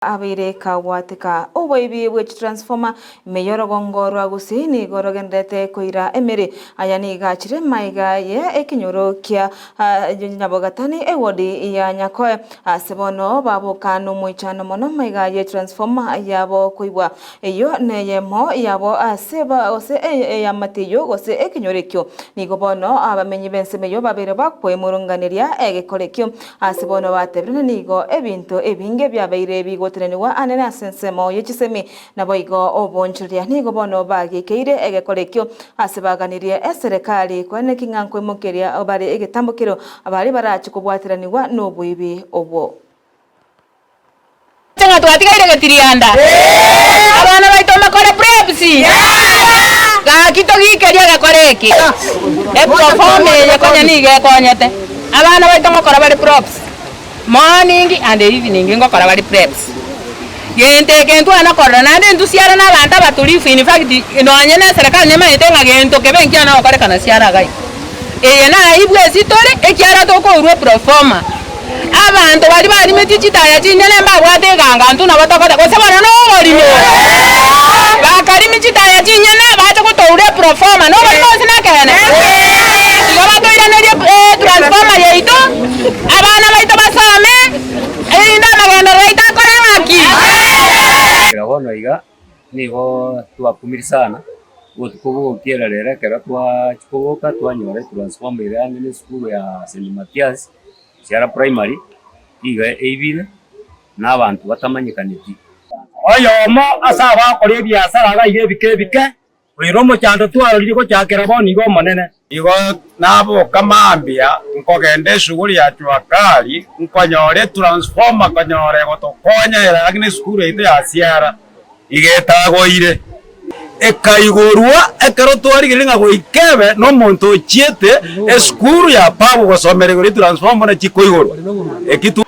Abire kagwatika oboibi which transformer meyoro gongorwa gusini gorogendete koira emere ayani gachire maiga ye ekinyoro kia nyabogatani ewodi ya nyakoe sebono babo kanu muichano mono maiga ye transformer yabo koibwa eyo neyemo yabo aseba ose ya matiyo ose ekinyorekyo nigobono abamenyi bense meyo babere bakwe murunganiria egekorekyo sebono batebrene nigo ebinto ebinge byabaire bigo teneniwa anena sensemo yechisemi naboigo obonchiria nigo bono bagikeire egekorekyo asebaganirie eserikali kwene kingankwe mokeria obari egetambukiro abari barachi kubwatiraniwa n'obuibi obwo Tenga twatigaire getirianda abana baito makore prepsi ga kito gikeria gakoreki eprofome yekonya nige konyete abana baito makora bari props morning and evening ngokora bari preps gente kentu anakora nande ndusiara na banta batulifu in fact nonye na serikali nyema etenga gento kebenkia na okore kana siara gai na ibwe sitore ekiara toko urwe proforma abantu bari metijitaya chinyene mbabwate ganga ntu nabatokota kosebana no orimo bakari mititaya chinyene bacha kutoure proforma no bari mosina kene ngabatoire ne transforma yeito abana baito basome enda magenda reita korengaki Bono iga nigo twakumiri sana gutukugo kierarera kera twachikoboka twanyore transformer ire ni skulu ya St. Matthias Ciara primary iga eibire n'abantu batamanyikaniti oyomo asaba kore biasara ga ige bike wiromo cyando twarorire ko cyakera boni go monene igo nabo kamambia nkogende shughuli ya twakali nkonyore transformer konyore gotokonya lakini skulu ite ya Ciara igetagoire ekaigorwa ekero twarigire nga goikebe no muntu chiete skulu ya pabo gosomere gori transformer na chikoigoro ekitu